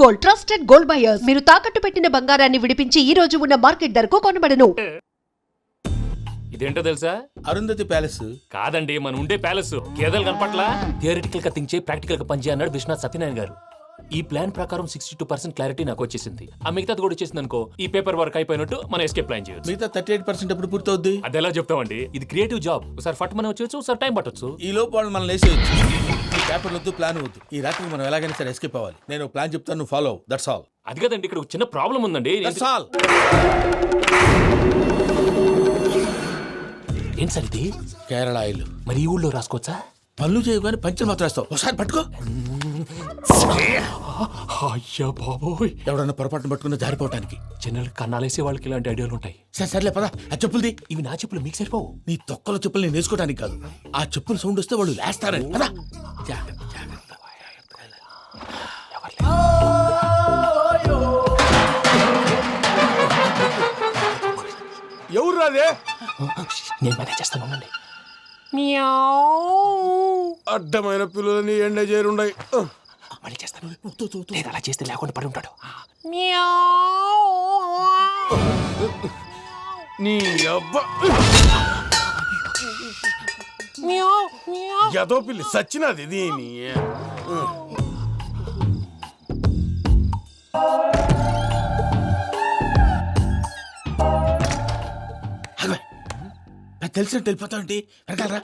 Gold, trusted gold buyers. మీరు తాకట్టు పెట్టిన బంగారాన్ని విడిపించి ఈ రోజు ఉన్న మార్కెట్ ధరకు కొనబడను. ఇదేంటో తెలుసా? అరుంధతి ప్యాలెస్ కాదండి, మన ఉండే ప్యాలెస్. గేదెలు కనపట్లా? థియరిటికల్ గా థింక్ చేయి, ప్రాక్టికల్ గా పనిచేయ అన్నాడు విశ్వనాథ్ సత్యనారాయణ గారు. ఈ ప్లాన్ ప్రకారం 62% క్లారిటీ నాకు వచ్చేసింది. ఆ మిగతాది కూడా వచ్చేసింది అనుకో, ఈ పేపర్ వర్క్ అయిపోయినట్టు మనం ఎస్కేప్ ప్లాన్ చేయొచ్చు. మిగతా 38% ఎప్పుడు పూర్తవుద్ది? అది ఎలా చెప్తామండి? ఇది క్రియేటివ్ జాబ్. ఒకసారి ఫట్ మనం వచ్చేచ్చు, ఒకసారి టైం పట్టొచ్చు. ఈ లోపు వాళ్ళు మనం లేసేయచ్చు. ఈ పేపర్ వద్దు, ప్లాన్ వద్దు. ఈ రాత్రికి మనం ఎలాగైనా సరే ఎస్కేప్ అవ్వాలి. నేను ప్లాన్ చెప్తాను, నువ్వు ఫాలో. That's all. అది కదండి, ఇక్కడ ఒక చిన్న ప్రాబ్లం ఉందండి. That's all. ఏం సార్ ఇది? కేరళ ఆయిల్. మరి ఈ ఊళ్ళో రాసుకోవచ్చా? పనులు చేయగానే పంచర్ మాత్రం వేస్తావు. ఒకసారి పట్టుకో. అయ్యా బాబోయ్, ఎవడన్నా పొరపాటున పట్టుకున్న జారిపోవటానికి. జనరల్ కన్నాలేసే వాళ్ళకి ఇలాంటి ఐడియాలు ఉంటాయి. సర్లే పదా. ఆ చెప్పులది. ఇవి నా చెప్పులు, మీకు సరిపోవు. నీ తొక్కల చెప్పులు నేను వేసుకోవడానికి కాదు, ఆ చెప్పులు సౌండ్ వస్తే వాళ్ళు లేస్తారని. పదా. ఎవరు రాదే? నేను మేనేజ్ చేస్తాను, ఉండండి. అడ్డమైన పిల్లలని ఎండ చేరుండయి. మళ్ళీ చేస్తాను. లేదు, అలా చేస్తే లేకుండా పడి ఉంటాడు. నీ అబ్బా ఎదో పిల్లి సచ్చినది దీని. నాకు తెలిసినట్టు వెళ్ళిపోతా ఉంటే వెనకాలరా.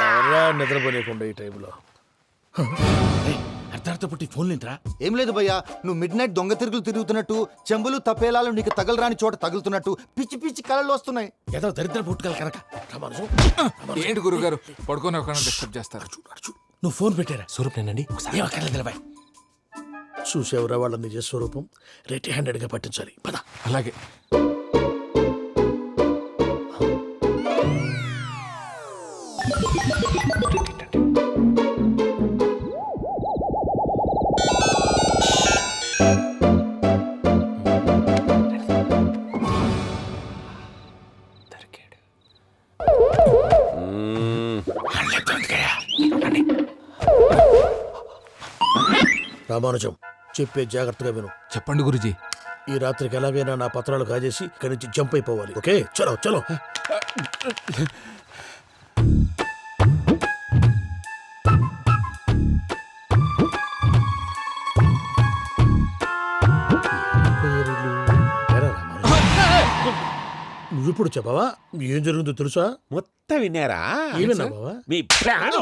ఎవరా నిద్రపోలేకుండా ఈ టైంలో? అర్ధార్థ పుట్టి ఫోన్ లేంట్రా. ఏం లేదు భయ్యా, నువ్వు మిడ్ నైట్ దొంగ తిరుగులు తిరుగుతున్నట్టు, చెంబులు తపేలాలు నీకు తగలరాని చోట తగులుతున్నట్టు పిచ్చి పిచ్చి కళలు వస్తున్నాయి. ఏదో దరిద్ర పుట్టుకల కనుక. ఏంటి గురుగారు పడుకొని ఒక డిస్టర్బ్ చేస్తారు? నువ్వు ఫోన్ పెట్టారా? స్వరూప్ నేనండి. ఏమక్కర్లేదు. చూసేవరా వాళ్ళ నిజ స్వరూపం. రెట్టి హ్యాండెడ్ గా పట్టించాలి. పద. అలాగే. రామానుజం, చెప్పే జాగ్రత్తగా విను. చెప్పండి గురుజీ. ఈ రాత్రికి ఎలాగైనా నా పత్రాలు కాజేసి ఇక్కడి నుంచి జంప్ అయిపోవాలి. ఓకే, చలో చలో. నువ్విప్పుడు చెప్పవా ఏం జరుగుతుందో తెలుసా? మొత్తం విన్నారా? ఏమన్నా బావా? మీ ప్లాన్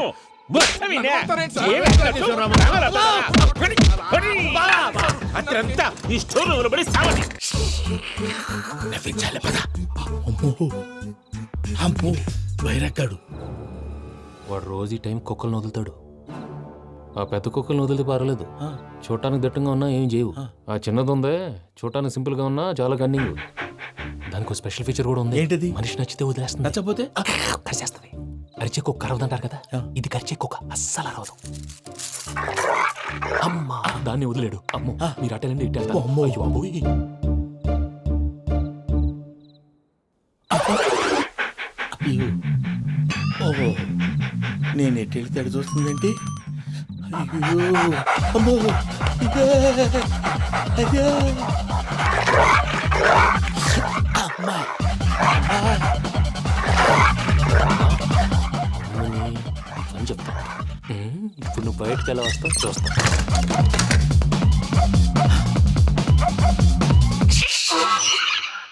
మొత్తం విన్నా. అత్రంతా ఈ స్టోర్ రూమ్ లో పడి సావండి. నవ్వించాలి. పద. అమ్మో అమ్మో, వైరక్కాడు. వాడు రోజు ఈ టైం కుక్కలను వదులుతాడు. ఆ పెద్ద కుక్కలను వదిలితే పర్వాలేదు, చూడటానికి దట్టంగా ఉన్నా ఏం చేయవు. ఆ చిన్నది ఉందే, చూడటానికి సింపుల్ గా ఉన్నా చాలా గన్నింగ్. దానికి స్పెషల్ ఫీచర్ కూడా ఉంది. ఏంటిది? మనిషి నచ్చితే వదిలేస్తుంది, నచ్చపోతే కరిచేస్తుంది. అరిచే కుక్క అరవదంటారు కదా, ఇది కరిచే కుక్క అస్సలు అరవదు. అమ్మా, దాన్ని వదిలేడు. అమ్మో, మీరు అటెండి ఇటు వెళ్తారు. అమ్మో. అయ్యో అబ్బోయ్. ఓహో, నేను ఎటు వెళ్తే అటు చూస్తుందేంటి? అయ్యో అమ్మో, అయ్యో అమ్మా. అని చెప్తా. ఇప్పుడు నువ్వు బయటకు ఎలా వస్తావు చూస్తా.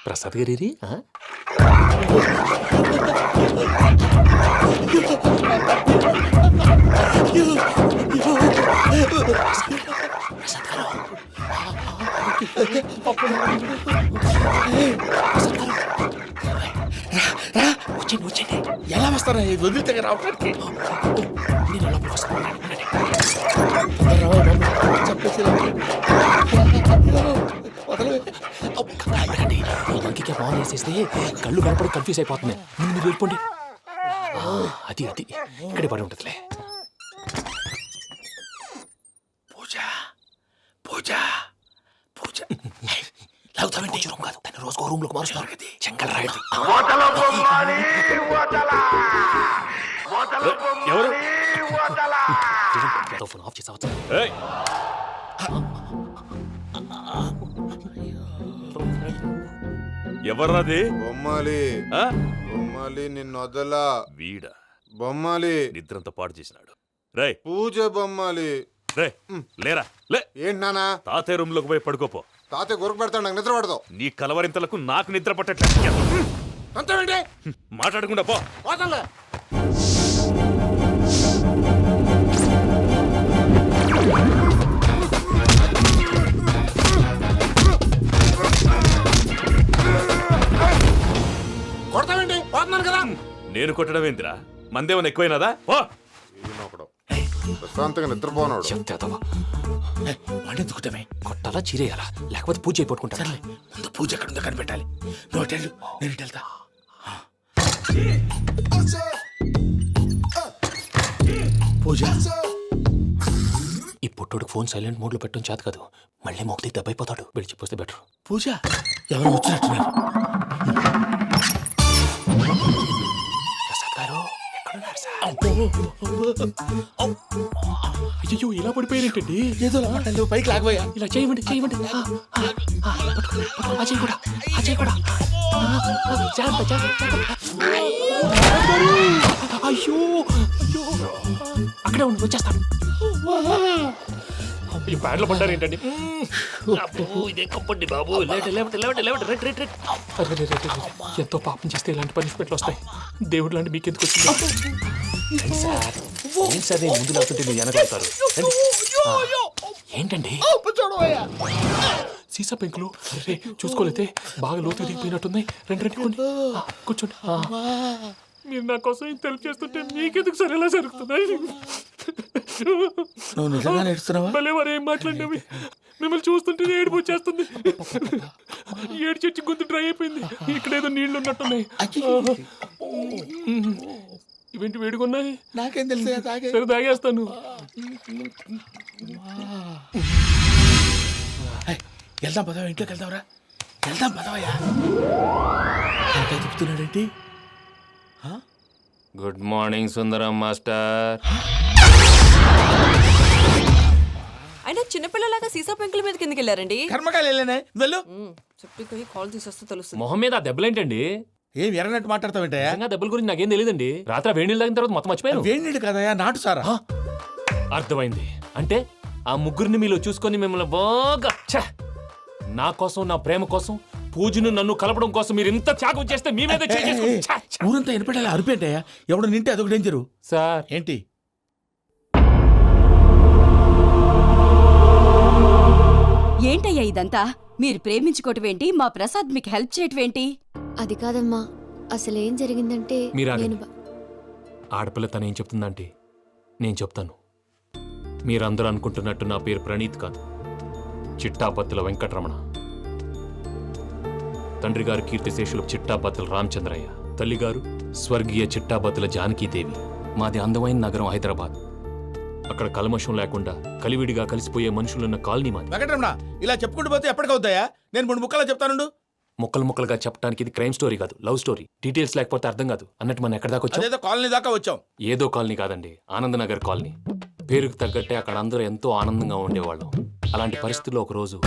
ప్రసాద్ గారి వచ్చండి. ఎలా వస్తారా? వదిలితే రావడానికి ఇంకే బాగా వేసేస్తే కళ్ళు కనపడి కన్ఫ్యూజ్ అయిపోతుంది. మీరు వెళ్ళిపోండి. అది అది ఇక్కడే పడి ఉంటుందిలే. పూజ పూజ పూజ లాగుతామంటే రూమ్ కాదు, తను రోజుకో రూమ్ లోకి మారుస్తారు. చెంగల్ రాయదు. ఎవరు ఫోన్ ఆఫ్ చేసావచ్చు. ఏయ్, ఎవర్రాది బొమ్మాలి ఆ? బొమ్మాలి నిన్ను వదలా వీడా బొమ్మాలి నిద్రంతా పాడు చేసినాడు. రేయ్ పూజ బొమ్మాలి రే లేరా లే, ఏంటి నానా తాతయ్య రూమ్ లోకి పోయి పడుకోపో. తాతయ్య గురకు పెడతాడు నాకు నిద్ర పడతావు నీ కలవరింతలకు నాకు నిద్ర పట్టట్లేదు. అంతేంటి మాట్లాడకుండా పో. పోతాలే కొడతావేంటి పోతున్నాను కదా నేను కొట్టడం ఏంటిరా? మందేమన్నా ఎక్కువైనదా? పో. ఈయనొకడు ప్రశాంతంగా నిద్రపోనాడు చెప్తావా? వాడిని దుకుటమే కొట్టాలా చీరేయాలా లేకపోతే పూజ అయిపోట్టుకుంటా. సర్లే ముందు పూజ ఎక్కడ ఉందో కనిపెట్టాలి. నువ్వు అటు వెళ్ళు, నేను ఇటు వెళ్తా. పూజ ఈ పుట్టోడికి ఫోన్ సైలెంట్ మోడ్ లో పెట్టడం చేత కాదు. మళ్ళీ మొక్కి దెబ్బైపోతాడు. వెళ్ళి చెప్పొస్తే బెటర్. పూజ ఎవరు వచ్చినట్టున్నారు? ప్రసాద్ గారు ఎక్కడున్నారు సార్? అయ్యో ఇలా పడిపోయినట్టండి. ఏదో లాంటి పైకి లాగబోయా. ఇలా చేయమండి చేయమండి. అజయ్ కూడా అజయ్ కూడా. జాగ్రత్త, జాగ్రత్త, జాగ్రత్త. అయ్యో అయ్యో అక్కడే ఉండి వచ్చేస్తాను. ఈ బ్యాడ్లో పడ్డారు ఏంటండి? ఇదే కప్పండి బాబు. ఎంతో పాపం చేస్తే ఇలాంటి పనిష్మెంట్లు వస్తాయి. దేవుడు లాంటి మీకెందుకు వచ్చింది సార్? ఏం సార్ నేను ముందు లేకుంటే మీరు వెనకాడతారు. ఏంటండి సీసా పెంకులు? అరే చూసుకోలేతే బాగా లోతు దిగిపోయినట్టున్నాయి. రెండు రెండు కొన్ని కూర్చోండి. మీరు నా కోసం ఇంత హెల్ప్ చేస్తుంటే మీకెందుకు సరే ఎలా జరుగుతున్నాయి? నువ్వు నిజంగా నేర్చుతున్నావా? మళ్ళీ వారు ఏం మాట్లాడినవి మిమ్మల్ని చూస్తుంటే ఏడుపు వచ్చేస్తుంది. ఏడు చెట్టు గొంతు డ్రై అయిపోయింది. ఇక్కడ ఏదో నీళ్లు ఉన్నట్టున్నాయి. ఇవేంటి వేడుకున్నాయి? నాకేం తెలుసు తాగే. సరే తాగేస్తాను. వెళ్దాం పదవా, ఇంట్లోకి వెళ్దాంరా. వెళ్దాం పదవయ్యా. చెప్తున్నాడేంటి? గుడ్ మార్నింగ్ సుందరం మాస్టర్. అయినా చిన్నపిల్లలాగా సీసా పెంకుల మీద కిందకి వెళ్ళారండి. కర్మకాయలు వెళ్ళానే, వెళ్ళు. చెప్పి కాల్ తీసేస్తే తెలుస్తుంది. మొహం మీద ఆ దెబ్బలేంటండి? ఏం ఎర్రనట్టు మాట్లాడతావేంటయ్యా? నిజంగా దెబ్బల గురించి నాకేం తెలియదండి. రాత్రి వేడి నీళ్ళు తాగిన తర్వాత మొత్తం మర్చిపోయాను. వేణిడు కదయ్యా, నాటు సారా. అర్థమైంది. అంటే ఆ ముగ్గురిని మీలో చూసుకొని మిమ్మల్ని బాగా నా కోసం నా ప్రేమ కోసం పూజను నన్ను కలపడం కోసం మీరు ఇంత త్యాగం చేస్తే మీ మీద ఊరంతా ఎనపెట్టాలి అరిపేంటయ్యా. ఎవడు నింటే అదొక డేంజరు. సార్ ఏంటి? ఏంటయ్యా ఇదంతా? మీరు ప్రేమించుకోవటం ఏంటి? మా ప్రసాద్ మీకు హెల్ప్ చేయటం ఏంటి? అది కాదమ్మా, అసలేం జరిగిందంటే మీరు నేను ఆడపిల్ల తను ఏం చెప్తుందంటే నేను చెప్తాను. మీరందరూ అనుకుంటున్నట్టు నా పేరు ప్రణీత్ కాదు, చిట్టాపత్తుల వెంకటరమణ. తండ్రి గారు కీర్తిశేషులు చిట్టాపత్తుల రామచంద్రయ్య, తల్లిగారు స్వర్గీయ చిట్టాపత్తుల జానకీదేవి. మాది అందమైన నగరం హైదరాబాద్. అక్కడ కల్మషం లేకుండా కలివిడిగా కలిసిపోయే మనుషులున్న కాలనీ మాది. వెంకటరమణ, ఇలా చెప్పుకుంటూ పోతే ఎప్పటికవుతాయా? నేను 3 ముక్కలా చెప్తానుండు. ముక్కలు ముక్కలుగా చెప్పడానికి ఇది క్రైమ్ స్టోరీ కాదు, లవ్ స్టోరీ. డీటెయిల్స్ లేకపోతే అర్థం కాదు. అన్నట్టు మనం ఎక్కడ దాకా వచ్చాం? అదేదో కాలనీ దాకా వచ్చాం. ఏదో కాలనీ కాదండి, ఆనందనగర్ కాలనీ. పేరుకు తగ్గట్టే అక్కడ అందరూ ఎంతో ఆనందంగా ఉండేవాళ్ళం. అలాంటి పరిస్థితుల్లో ఒకరోజు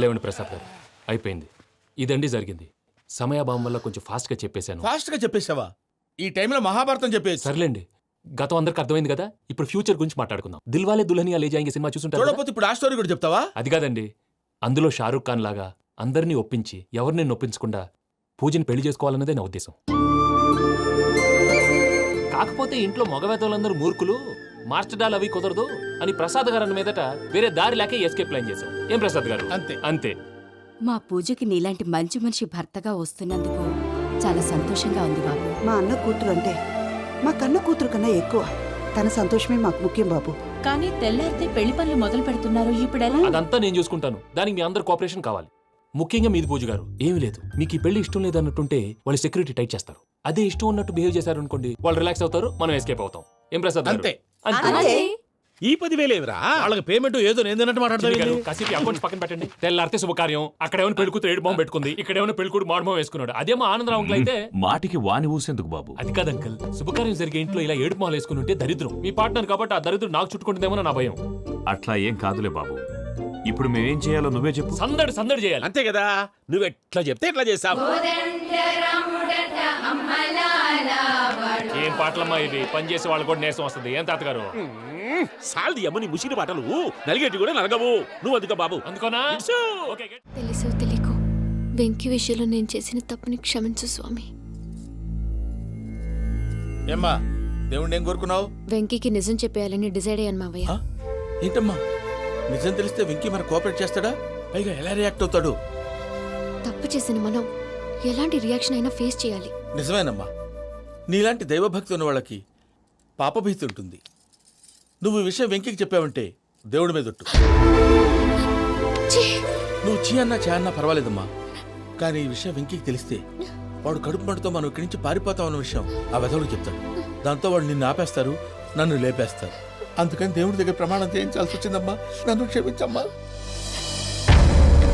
లేవండి ప్రసాద్ గారు, అయిపోయింది. ఇదండి జరిగింది. సమయాభావం వల్ల కొంచెం ఫాస్ట్గా చెప్పేశాను. ఫాస్ట్ గా చెప్పేసావా? ఈ టైంలో మహాభారతం చెప్పేసి. సర్లేండి, గతం అందరికి అర్థమైంది కదా. ఇప్పుడు ఫ్యూచర్ గురించి మాట్లాడుకుందాం. దిల్వాలే దుల్హనియా లే జాయేంగే సినిమా చూసుంటారు కదా? చూడకపోతే ఇప్పుడు ఆ స్టోరీ కూడా చెప్తావా? అది కాదండి, అందులో షారూఖ్ ఖాన్ లాగా అందరినీ ఒప్పించి ఎవరిని నొప్పించకుండా పూజని పెళ్లి చేసుకోవాలన్నదే నా ఉద్దేశం. కాకపోతే ఇంట్లో మగవేతలందరూ మూర్ఖులు, మార్చడాలు అవి కుదరదు అని ప్రసాద్ గారు అన్న మీదట వేరే దారి లేక ఎస్కేప్ ప్లాన్ చేశాం. ఏం ప్రసాద్ గారు? అంతే అంతే. మా పూజకి నీలాంటి మంచి మనిషి భర్తగా వస్తున్నందుకు చాలా సంతోషంగా ఉంది బాబు. మా అన్న కూతురు అంటే మా కన్న కూతురు కన్నా ఎక్కువ. తన సంతోషమే మాకు ముఖ్యం బాబు. కానీ తెల్లారితే పెళ్లి పనులు మొదలు పెడుతున్నారు, ఇప్పుడు ఎలా? అదంతా నేను చూసుకుంటాను. దానికి మీ అందరు కోఆపరేషన్ కావాలి. ముఖ్యంగా మీది పూజ గారు. ఏమీ లేదు, మీకు ఈ పెళ్లి ఇష్టం లేదన్నట్టుంటే వాళ్ళు సెక్యూరిటీ టైట్ చేస్తారు. అదే ఇష్టం ఉన్నట్టు బిహేవ్ చేశారు అనుకోండి, వాళ్ళు రిలాక్స్ అవుతారు, మనం ఎస్కేప్ అవుతాం. ఏం ప్రసాద్ గారు? అంతే. అంతే ఈ 10,000 ఏమిరా వాళ్ళకి పేమెంట్ ఏదో నేందన్నట్టు చిన్ని గారు, మాట్లాడతావు కాసేపు అకౌంట్స్ పక్కన పెట్టండి. తెల్లారితే శుభకార్యం, అక్కడ ఏమైనా పెళ్ళికూతురు ఏడు బాంబు పెట్టుకుంది, ఇక్కడ ఏమైనా పెళ్ళికూడు మాడు బాంబు వేసుకున్నాడు. అదేమో ఆనందరావు అంకుల్ అయితే మాటికి వాని ఊసేందుకు బాబు? అది కాదు అంకుల్, శుభకార్యం జరిగే ఇంట్లో ఇలా ఏడుపు మాలు వేసుకుని ఉంటే దరిద్రం. మీ పార్ట్నర్ కాబట్టి ఆ దరిద్రం నాకు చుట్టుకుంటుందేమో నా భయం. అట్లా ఏం కాదులే బాబు. ఇప్పుడు మేమేం చేయాలో నువ్వే చెప్పు. సందడి సందడి చేయాలి. అంతే కదా, నువ్వు ఎట్లా చెప్తే ఎట్లా చేస్తావు. ఏం పాటలమ్మా ఇవి? పని చేసే వాళ్ళు కూడా నేసం వస్తుంది. ఏం తాతగారు? సాల్ది అమ్మని ముసిరి పాటలు నలిగేటి కూడా నలగవు. నువ్వు అందుకో బాబు. అందుకోనా? ఓకే, తెలుసో తెలియకో వెంకీ విషయంలో నేను చేసిన తప్పుని క్షమించు స్వామి. ఏమ్మా దేవుణ్ణి ఏం కోరుకున్నావు? వెంకీకి నిజం చెప్పేయాలని డిసైడ్ అయ్యాను మావయ్య. ఏంటమ్మా నిజం తెలిస్తే వెంకీ మన కోఆపరేట్ చేస్తాడా? పైగా ఎలా రియాక్ట్ అవుతాడు? తప్పు చేసిన మనం ఎలాంటి రియాక్షన్ అయినా ఫేస్ చేయాలి. నిజమేనమ్మా, నీలాంటి దైవభక్తి ఉన్న వాళ్ళకి పాపభీతి ఉంటుంది. నువ్వు ఈ విషయం వెంకీకి చెప్పావంటే దేవుడి మీద ఒట్టు. నువ్వు చీ అన్నా చే అన్నా పర్వాలేదమ్మా, కానీ ఈ విషయం వెంకీకి తెలిస్తే వాడు కడుపు మంటతో మనం ఇక్కడి నుంచి పారిపోతామన్న విషయం ఆ వెధవుడు చెప్తాడు. దాంతో వాడు నిన్ను ఆపేస్తారు, నన్ను లేపేస్తారు. అందుకని దేవుడి దగ్గర ప్రమాణం చేయించాల్సి వచ్చిందమ్మా. నన్ను క్షమించమ్మా.